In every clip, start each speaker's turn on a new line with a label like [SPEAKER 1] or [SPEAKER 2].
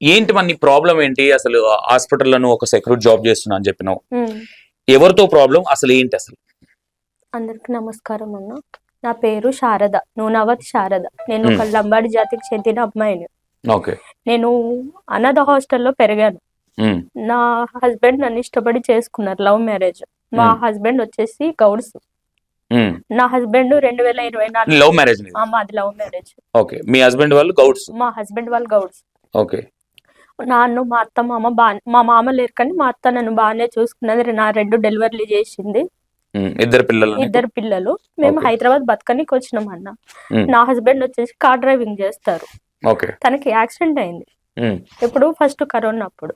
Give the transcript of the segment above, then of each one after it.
[SPEAKER 1] ఏంటి మన నీ ప్రాబ్లం ఏంటి? అసలు హాస్పిటల్లో నువ్వు ఒక సెక్యూరిటీ జాబ్ చేస్తున్నా అని చెప్పినావు.
[SPEAKER 2] హ్మ్.
[SPEAKER 1] ఎవరితో ప్రాబ్లం? అసలు ఏంటి అసలు?
[SPEAKER 2] అందరికి నమస్కారం అన్న. నా పేరు శారద. నూనవత్ శారద. నేను ఒక లంబాడి జాతికి చెందిన అమ్మాయిని.
[SPEAKER 1] ఓకే.
[SPEAKER 2] నేను అనాథ హాస్టల్లో పెరిగాను. నా హస్బెండ్ నన్ను ఇష్టపడి చేసుకున్నారు. Love marriage. మా హస్బెండ్ వచ్చేసి గౌడ్స్. నా హస్బెండ్ 2024
[SPEAKER 1] లవ్ మ్యారేజ్?
[SPEAKER 2] మాది లవ్ మ్యారేజ్.
[SPEAKER 1] ఓకే. మీ హస్బెండ్ వాళ్ళు గౌడ్స్?
[SPEAKER 2] మా హస్బెండ్ వాళ్ళు గౌడ్స్.
[SPEAKER 1] ఓకే.
[SPEAKER 2] నాన్ను మా అత్త మామ మా మామ లేరు కానీ మా అత్త నన్ను బాగానే చూసుకున్నది. నా 2 డెలివరీలు చేసింది. ఇద్దరు పిల్లలు. మేము హైదరాబాద్ బతకనికి వచ్చినాం అన్న. నా హస్బెండ్ వచ్చేసి కార్ డ్రైవింగ్ చేస్తారు. తనకి యాక్సిడెంట్ అయింది. ఇప్పుడు ఫస్ట్ కరోనా అప్పుడు.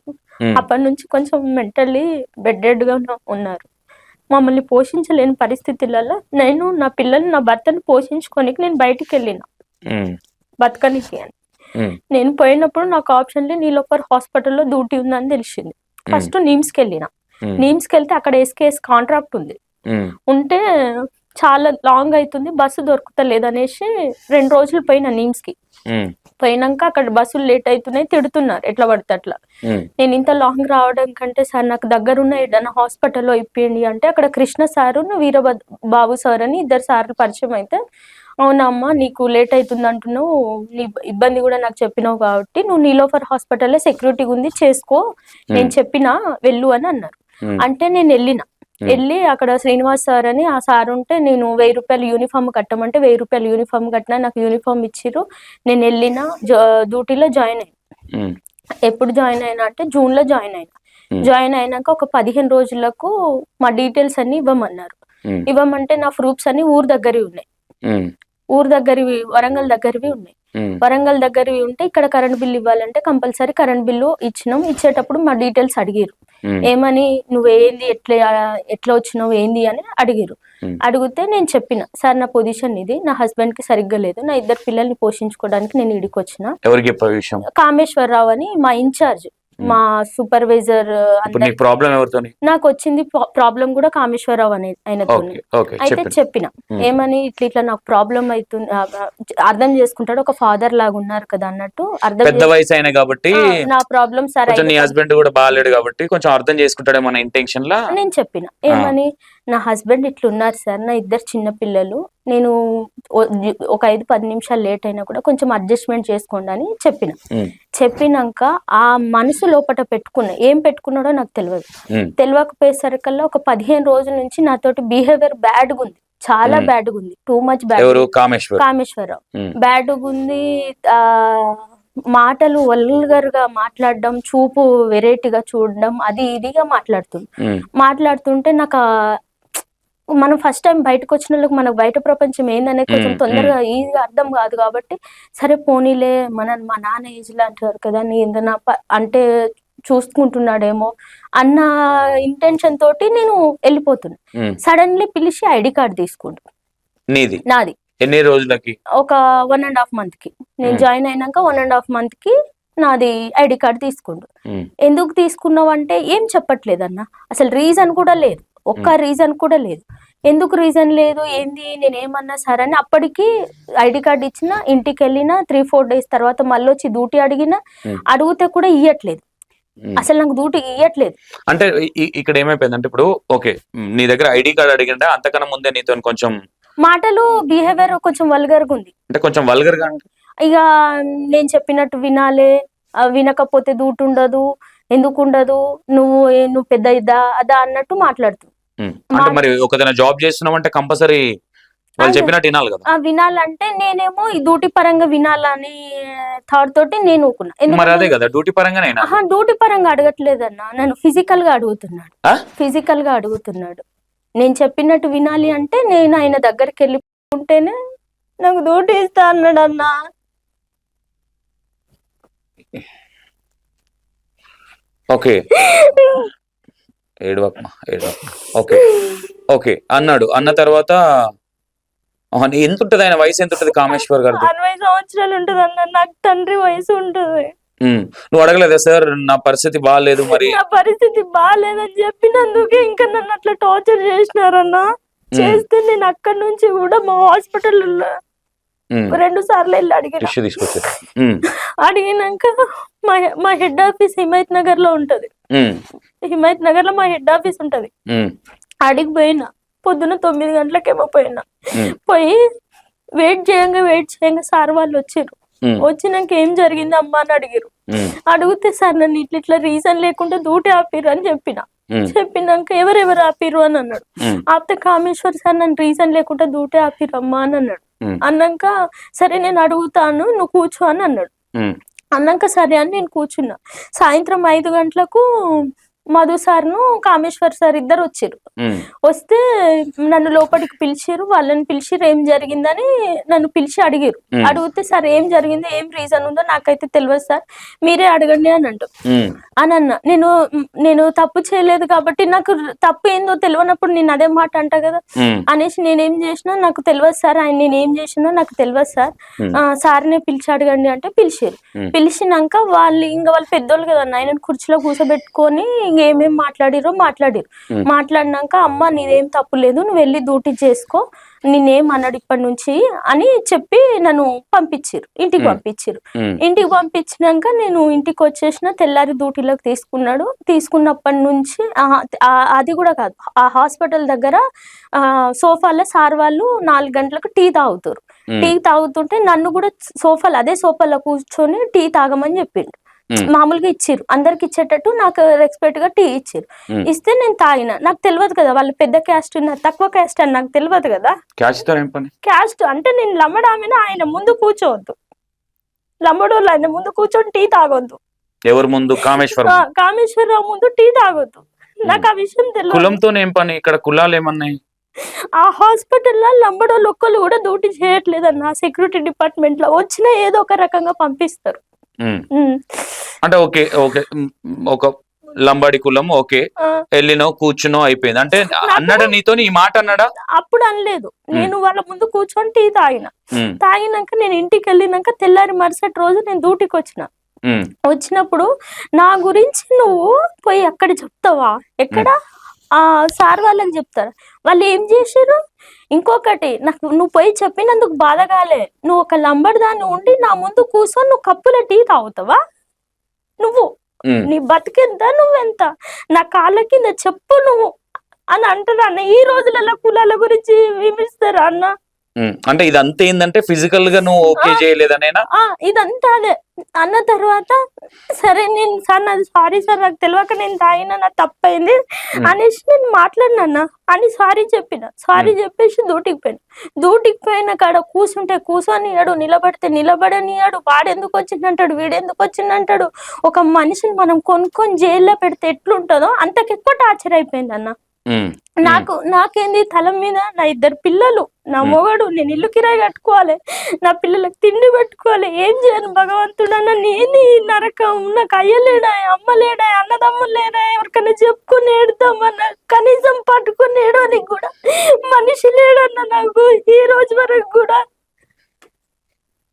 [SPEAKER 2] అప్పటి నుంచి కొంచెం మెంటల్లీ బెడ్ గా ఉన్నారు. మమ్మల్ని పోషించలేని పరిస్థితులలో నేను నా పిల్లల్ని నా భర్తను పోషించుకోనికి నేను బయటికి వెళ్ళిన బతకనికి అని. నేను పోయినప్పుడు నాకు ఆప్షన్ నీలోపర్ హాస్పిటల్లో డ్యూటీ ఉందని తెలిసింది. ఫస్ట్ నిమ్స్కి వెళ్ళిన. నిమ్స్కి వెళ్తే అక్కడ ఎస్కేఎస్ కాంట్రాక్ట్ ఉంది. ఉంటే చాలా లాంగ్ అవుతుంది, బస్సు దొరుకుతలేదు అనేసి 2 రోజులు పోయినా నిమ్స్ కి. పోయినాక అక్కడ బస్సులు లేట్ అవుతున్నాయి, తిడుతున్నారు ఎట్లా పడితే అట్లా. నేను ఇంత లాంగ్ రావడం కంటే సార్ నాకు దగ్గరున్న ఏదైనా హాస్పిటల్లో ఇప్పియండి అంటే అక్కడ కృష్ణ సారు బాబు సార్ అని 2 సార్లు పరిచయం అయితే, అవునమ్మా నీకు లేట్ అవుతుంది అంటున్నావు, నీ ఇబ్బంది కూడా నాకు చెప్పినావు కాబట్టి నువ్వు నీలోఫర్ హాస్పిటల్లో సెక్యూరిటీ ఉంది చేసుకో, నేను చెప్పినా వెళ్ళు అని అన్నారు. అంటే నేను వెళ్ళి అక్కడ శ్రీనివాస్ సార్ అని ఆ సార్ ఉంటే నేను 1000 రూపాయలు యూనిఫామ్ కట్టమంటే 1000 రూపాయలు యూనిఫామ్ కట్టినా. నాకు యూనిఫామ్ ఇచ్చిర్రు. నేను వెళ్ళిన డ్యూటీలో జాయిన్ అయినా. ఎప్పుడు జాయిన్ అయినా అంటే జూన్ లో జాయిన్ అయినా. జాయిన్ అయినాక ఒక 15 రోజులకు మా డీటెయిల్స్ అన్ని ఇవ్వమన్నారు. ఇవ్వమంటే నా ప్రూఫ్స్ అన్ని ఊరు దగ్గరవి ఉన్నాయి. ఊరు దగ్గరవి వరంగల్ దగ్గరవి ఉన్నాయి. వరంగల్ దగ్గరవి ఉంటే ఇక్కడ కరెంట్ బిల్ ఇవ్వాలంటే కంపల్సరీ కరెంట్ బిల్లు ఇచ్చినాం. ఇచ్చేటప్పుడు మా డీటెయిల్స్ అడిగిరు. ఏమని నువ్వేంది ఎట్లా వచ్చినావు ఏంది అని అడిగిరు. అడిగితే నేను చెప్పిన సార్ నా పొజిషన్ ఇది, నా హస్బెండ్ కి సరిగ్గా లేదు, నా 2 పిల్లల్ని పోషించుకోవడానికి నేను ఇడికి వచ్చిన. కామేశ్వరరావు అని మా ఇన్ఛార్జ్, మా సూపర్వైజర్. నాకు వచ్చింది ప్రాబ్లం కూడా కామేశ్వరరావు ఆయనతో. అయితే చెప్పిన ఏమని ఇట్లా నాకు ప్రాబ్లం అవుతుంది, అర్థం చేసుకుంటాడు, ఒక ఫాదర్ లాగా ఉన్నారు కదా అన్నట్టు.
[SPEAKER 1] పెద్ద వయసు అయినా కాబట్టి
[SPEAKER 2] నా ప్రాబ్లం సరే,
[SPEAKER 1] నీ హస్బెండ్ కూడా బాగాలేడు కాబట్టి కొంచెం అర్థం చేసుకుంటాడే మన ఇంటెన్షన్ లా
[SPEAKER 2] నేను చెప్పిన. ఏమని నా హస్బెండ్ ఇట్లున్నారు సార్, నా 2 చిన్న పిల్లలు, నేను ఒక 5-10 నిమిషాలు లేట్ అయినా కూడా కొంచెం అడ్జస్ట్మెంట్ చేసుకోండి అని చెప్పిన. చెప్పినాక ఆ మనసు లోపల ఏం పెట్టుకున్నాడో నాకు తెలియకపోయేసరికల్లా ఒక 15 రోజుల నుంచి నాతోటి బిహేవియర్ బ్యాడ్గా ఉంది, చాలా బ్యాడ్గా ఉంది, టూ మచ్ బ్యాడ్. కామేశ్వరరావు బ్యాడ్గా ఉంది. మాటలు వల్గర్ గా మాట్లాడడం, చూపు వెరైటీగా చూడడం, అది ఇదిగా మాట్లాడుతుంటే నాకు మనం ఫస్ట్ టైం బయటకు వచ్చిన వాళ్ళకి మనకు బయట ప్రపంచం ఏందనేది కొంచెం తొందరగా ఈజీగా అర్థం కాదు కాబట్టి సరే పోనీలే మా నాన్న ఏజ్ లా అంటారు కదా, నీ ఏదైనా అంటే చూసుకుంటున్నాడేమో అన్న ఇంటెన్షన్ తోటి నేను వెళ్ళిపోతున్నా. సడన్లీ పిలిచి ఐడి కార్డ్ తీసుకుంటా. నాది
[SPEAKER 1] ఎన్ని రోజులకి?
[SPEAKER 2] ఒక 1.5 month కి. నేను జాయిన్ అయినాక 1.5 month కి నాది ఐడి కార్డ్ తీసుకుండు. ఎందుకు తీసుకున్నావు అంటే ఏం చెప్పట్లేదన్న, అసలు రీజన్ కూడా లేదు, ఒక్క రీజన్ కూడా లేదు. ఎందుకు రీజన్ లేదు ఏంది నేనేమన్నా సరే అని అప్పటికి ఐడి కార్డ్ ఇచ్చిన, ఇంటికి వెళ్ళిన 3-4 days తర్వాత మళ్ళీ వచ్చి డ్యూటీ అడిగితే కూడా ఇయ్యట్లేదు, అసలు నాకు డ్యూటీ ఇయ్యట్లేదు.
[SPEAKER 1] అంటే ఇక్కడ ఏమైపోయిందంటే ఇప్పుడు ఓకే నీ దగ్గర ఐడి కార్డ్ అడిగింటే అంతకన్నా ముందే నీతో కొంచెం
[SPEAKER 2] మాటలు బిహేవియర్ కొంచెం వల్గర్ గా ఉంది.
[SPEAKER 1] అంటే కొంచెం వల్గర్ గా
[SPEAKER 2] ఇక నేను చెప్పినట్టు వినాలే, వినకపోతే డ్యూటీ ఉండదు, ఎందుకు ఉండదు, నువ్వు పెద్ద ఇదా అదా అన్నట్టు మాట్లాడుతూ.
[SPEAKER 1] మరి ఒకదైనా జాబ్ చేస్తున్నావు అంటే కంపల్సరీ వాళ్ళు చెప్పినట్టు వినాలి కదా.
[SPEAKER 2] వినాలంటే నేనేమో ఈ డ్యూటీ పరంగా వినాలని థాట్ తోటి నేను ఊకున్నా.
[SPEAKER 1] మరి అదే కదా డ్యూటీ పరంగా.
[SPEAKER 2] డ్యూటీ పరంగా అడగట్లేదన్నా, నన్ను ఫిజికల్ గా అడుగుతున్నాడు. నేను చెప్పినట్టు వినాలి అంటే నేను ఆయన దగ్గరికి వెళ్ళిపోతేనే నాకు డ్యూటీ ఇస్తా అన్నాడు అన్న.
[SPEAKER 1] ఓకే ఓకే అన్నాడు. అన్న తర్వాత ఎంత ఉంటది, ఆయన వయసు ఎంత ఉంటది కామేశ్వర్ గారు?
[SPEAKER 2] 60 సంవత్సరాలు ఉంటది అన్న, నాకు తండ్రి వయసు ఉంటది.
[SPEAKER 1] నువ్వు అడగలేదా సార్ నా పరిస్థితి బాగాలేదు, మరి
[SPEAKER 2] నా పరిస్థితి బాగాలేదని చెప్పినందుకే ఇంకా నన్ను అట్లా టార్చర్ చేసినారన్నా. చేస్తే నేను అక్కడి నుంచి కూడా మా హాస్పిటల్లో 2 సార్లు వెళ్ళి అడిగిన.
[SPEAKER 1] టిష్యూ తీసుకొచ్చారు.
[SPEAKER 2] అడిగినాక మా హెడ్ ఆఫీస్ హిమాయత్ నగర్ లో ఉంటది. హిమాయత్ నగర్ లో మా హెడ్ ఆఫీస్ ఉంటది. అడిగిపోయినా పొద్దున 9 గంటలకేమో పోయినా. పోయి వెయిట్ చేయంగా సార్ వాళ్ళు వచ్చారు. వచ్చినాక ఏం జరిగింది అమ్మా అని అడిగారు. అడిగితే సార్ నన్ను ఇట్లా రీజన్ లేకుండా డ్యూటీ ఆపిరు అని చెప్పినాక ఎవరెవరు ఆపిరు అని అన్నాడు. ఆపితే కామేశ్వర్ సార్ నన్ను రీజన్ లేకుండా డ్యూటీ ఆపిరు అమ్మా అని అన్నాడు. అన్నాక సరే నేను అడుగుతాను నువ్వు కూర్చో అని అన్నాడు. అన్నాక సరే అని నేను కూర్చున్నా. సాయంత్రం 5 గంటలకు మధు సార్ను కామేశ్వర్ సార్ ఇద్దరు వచ్చారు. వస్తే నన్ను లోపలికి పిలిచారు. వాళ్ళని పిలిచిరు ఏం జరిగిందని నన్ను పిలిచి అడిగారు. అడిగితే సార్ ఏం జరిగిందో ఏం రీజన్ ఉందో నాకైతే తెలియదు సార్, మీరే అడగండి అని అన్నా. నేను తప్పు చేయలేదు కాబట్టి నాకు తప్పు ఏందో తెలియనప్పుడు నేను అదే మాట అంటా కదా అనేసి నేనేం చేసినా నాకు తెలియదు సార్, ఆయన నేనేం చేసినా నాకు తెలియదు సార్, సార్నే పిలిచి అడగండి అంటే పిలిచారు. పిలిచినాక వాళ్ళు పెద్దోళ్ళు కదా ఆయన కుర్చీలో కూర్చోబెట్టుకొని ఏమేమి మాట్లాడినాక అమ్మ నీదేం తప్పు లేదు, నువ్వు వెళ్ళి డ్యూటీ చేసుకో, నేనేం అన్నాడు ఇప్పటి నుంచి అని చెప్పి నన్ను ఇంటికి పంపించినాక నేను ఇంటికి వచ్చేసిన. తెల్లారి డ్యూటీలోకి తీసుకున్నప్పటి నుంచి అది కూడా కాదు, ఆ హాస్పిటల్ దగ్గర సోఫాలో సార్ వాళ్ళు 4 గంటలకు టీ తాగుతుంటే నన్ను కూడా అదే సోఫాలో కూర్చొని టీ తాగమని చెప్పిండు. మామూలుగా ఇచ్చిర్రు, అందరికి ఇచ్చేటట్టు నాకు రెస్పెక్ట్ గా టీ ఇచ్చిర్రు. ఇస్తే నేను తాగిన. నాకు తెలియదు కదా వాళ్ళు పెద్ద క్యాస్ట్ ఉన్నారు తక్కువ క్యాస్ట్ అని నాకు తెలియదు కదా. క్యాస్ట్ అంటే నేను లంబడామిన ఆయన ముందు కూర్చోవద్దు, లంబడోళ్ళు ఆయన ముందు కూర్చొని టీ తాగొద్దు.
[SPEAKER 1] ఎవరు ముందు?
[SPEAKER 2] కామేశ్వరరావు ముందు టీ తాగొద్దు. నాకు ఆ విషయం తెలియదు.
[SPEAKER 1] కులంతో ఏం పని ఇక్కడ? కులాలు ఏమన్నాయి?
[SPEAKER 2] ఆ హాస్పిటల్లో లంబడోళ్ళు ఒక్కళ్ళు కూడా డ్యూటీ చేయట్లేదన్న. సెక్యూరిటీ డిపార్ట్మెంట్ లో వచ్చిన ఏదో ఒక రకంగా పంపిస్తారు.
[SPEAKER 1] అంటే ఓకే ఒక లంబాడి కులం ఓకే, వెళ్ళినో కూర్చునో అయిపోయింది అంటే అన్నాడా నీతో ఈ మాట? అన్నాడా?
[SPEAKER 2] అప్పుడు అనలేదు. నేను వాళ్ళ ముందు కూర్చొని టీ తాగినాక నేను ఇంటికి వెళ్ళినాక తెల్లారి మరుసటి రోజు నేను డ్యూటీకి వచ్చినప్పుడు నా గురించి నువ్వు పోయి అక్కడ చెప్తావా? ఎక్కడ? సార్ వాళ్ళకి చెప్తారు. వాళ్ళు ఏం చేశారు? ఇంకొకటి, నాకు నువ్వు పోయి చెప్పినందుకు బాధ కాలే, నువ్వు ఒక లంబడి దాన్ని ఉండి నా ముందు కూర్చొని నువ్వు కప్పుల టీ తాగుతావా? నువ్వు నీ బతికెంత, నువ్వెంత, నా కాళ్ళ కింద చెప్పు నువ్వు అని అంటారు అన్న. ఈ రోజులలో కులాల గురించి విమర్శిస్తారా అన్న?
[SPEAKER 1] అంటే ఇదంతా ఏంటంటే ఫిజికల్ గా నువ్వు ఓకే చేయలేదనేనా?
[SPEAKER 2] ఇదంతా అదే అన్న. తర్వాత సరే నేను సార్ నాది సారీ సార్, నాకు తెలియక నేను తాగినా, నా తప్పైంది అనేసి నేను మాట్లాడినా అని సారీ చెప్పేసి డ్యూటీకి పోయిన కాడ కూర్చొనియాడు, నిలబడితే నిలబడనియాడు. వాడెందుకు వచ్చిందంటాడు, వీడెందుకు వచ్చిందంటాడు. ఒక మనిషిని మనం కొనుక్కొని జైల్లో పెడితే ఎట్లుంటుందో అంతకెక్కువ టార్చర్ అయిపోయింది అన్న. నాకేంది తల మీద నా 2 పిల్లలు, నా మొగడు, నేను ఇల్లు కిరాయి కట్టుకోవాలి, నా పిల్లలకు తిండి పెట్టుకోవాలి, ఏం చేయను భగవంతుడన్న. నేను ఈ నరకం, నాకు అయ్యలేడా, అమ్మలేడా, అన్నదమ్ములు లేడా, ఎవరికైనా చెప్పుకుని ఏడుతామన్నా, కనీసం పట్టుకుని ఏడవనికి కూడా మనిషి లేడన్న నాకు ఈ రోజు వరకు కూడా.